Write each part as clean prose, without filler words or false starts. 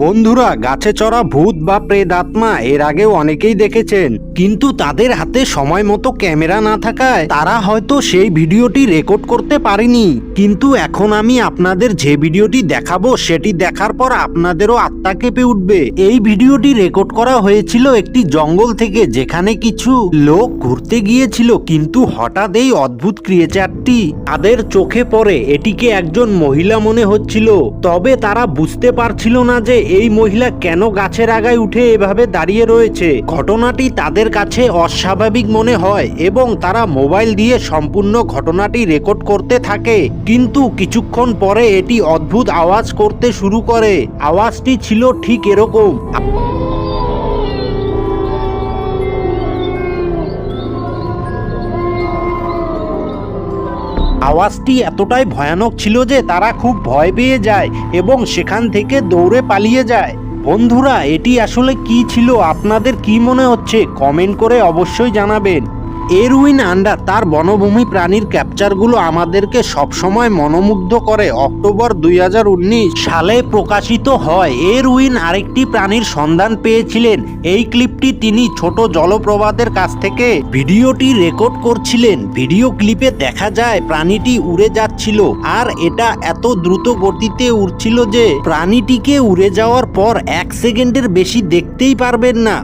বন্ধুরা, গাছে চড়া ভূত বা প্রেতাত্মা এর আগেও অনেকেই দেখেছেন, কিন্তু তাদের হাতে সময় মতো ক্যামেরা না থাকায় তারা হয়তো সেই ভিডিওটি রেকর্ড করতে পারেনি। কিন্তু এখন আমি আপনাদের যে ভিডিওটি দেখাবো সেটি দেখার পর আপনাদেরও আত্মা কেঁপে উঠবে। এই ভিডিওটি রেকর্ড করা হয়েছিল একটি জঙ্গল থেকে, যেখানে কিছু লোক ঘুরতে গিয়েছিল, কিন্তু হঠাৎ এই অদ্ভুত ক্রিয়েচারটি তাদের চোখে পড়ে। এটিকে একজন মহিলা মনে হচ্ছিল, তবে তারা বুঝতে পারছিল না যে এই মহিলা কেন গাছের আগায় উঠে এভাবে দাঁড়িয়ে রয়েছে। ঘটনাটি তাদের কাছে অস্বাভাবিক মনে হয় এবং তারা মোবাইল দিয়ে সম্পূর্ণ ঘটনাটি রেকর্ড করতে থাকে। কিন্তু কিছুক্ষণ পরে এটি অদ্ভুত আওয়াজ করতে শুরু করে। আওয়াজটি ছিল ঠিক এরকম। আওয়াজটি এতটাই ভয়ানক ছিল যে তারা খুব ভয় পেয়ে যায় এবং সেখান থেকে দৌড়ে পালিয়ে যায়। বন্ধুরা, এটি আসলে কি ছিল, আপনাদের কি মনে হচ্ছে কমেন্ট করে অবশ্যই জানাবেন। এরউইন আন্ডার তার বনভূমি প্রাণীর ক্যাপচারগুলো আমাদেরকে সবসময় মনোমুগ্ধ করে। অক্টোবর 2019 সালে প্রকাশিত হয়। এরউইন আরেকটি প্রাণীর সন্ধান পেয়েছিলেন। এই ক্লিপটি তিনি ছোট জলপ্রপাতের কাছ থেকে ভিডিওটি রেকর্ড করছিলেন। ভিডিও ক্লিপে দেখা যায় প্রাণীটি উড়ে যাচ্ছিল, আর এটা এত দ্রুত গতিতে উড়ছিল যে প্রাণীটিকে উড়ে যাওয়ার পর 1 সেকেন্ডের বেশি দেখতেই পারবেন না।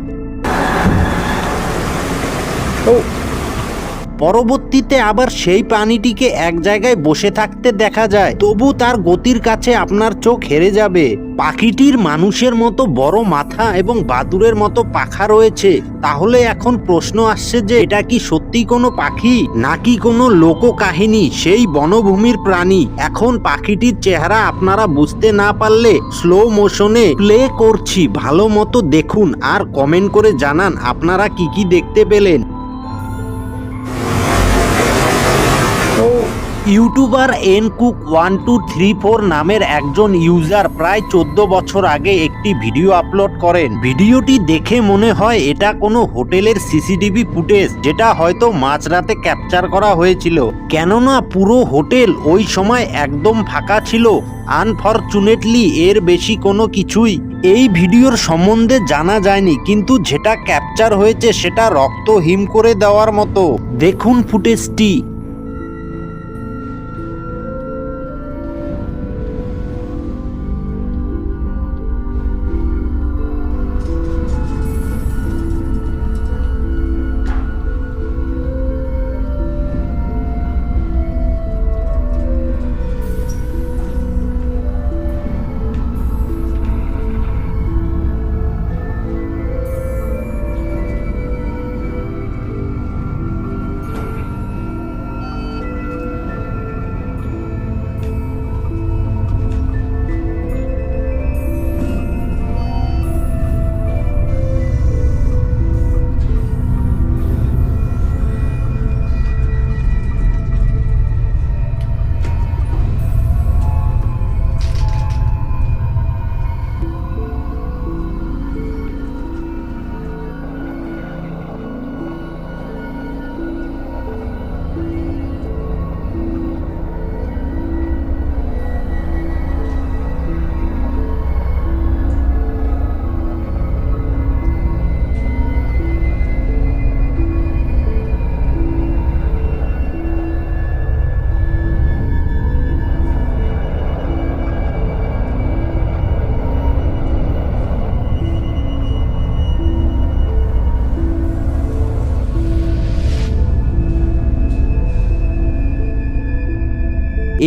পরবর্তীতে আবার সেই প্রাণীটিকে এক জায়গায় বসে থাকতে দেখা যায়, তবু তার গতির কাছে আপনার চোখ হেরে যাবে। পাখিটির মানুষের মতো বড় মাথা এবং বাদুড়ের মতো পাখা রয়েছে। তাহলে এখন প্রশ্ন আসছে যে এটা কি সত্যি কোনো পাখি নাকি কোনো লোককাহিনী সেই বনভূমির প্রাণী? এখন পাখিটির চেহারা আপনারা বুঝতে না পারলে স্লো মোশনে প্লে করছি, ভালো মতো দেখুন আর কমেন্ট করে জানান আপনারা কি কি দেখতে পেলেন। ইউটিউবার ncook1234 নামের একজন ইউজার প্রায় 14 বছর আগে একটি ভিডিও আপলোড করেন। ভিডিওটি দেখে মনে হয় এটা কোনো হোটেলের সিসিটিভি ফুটেজ, যেটা হয়তো মাঝরাতে ক্যাপচার করা হয়েছিল, কেননা পুরো হোটেল ওই সময় একদম ফাঁকা ছিল। আনফরচুনেটলি এর বেশি কোনো কিছুই এই ভিডিওর সম্বন্ধে জানা যায়নি, কিন্তু যেটা ক্যাপচার হয়েছে সেটা রক্ত হিম করে দেওয়ার মতো। দেখুন ফুটেজটি।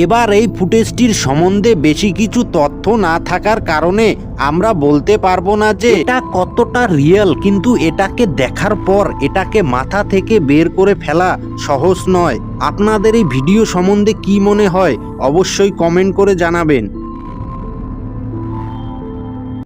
এবার এই ফুটেজটির সম্বন্ধে বেশি কিছু তথ্য না থাকার কারণে আমরা বলতে পারবো না যে এটা কতটা রিয়েল, কিন্তু এটাকে দেখার পর এটাকে মাথা থেকে বের করে ফেলা সহজ নয়। আপনাদের এই ভিডিও সম্বন্ধে কি মনে হয় অবশ্যই কমেন্ট করে জানাবেন।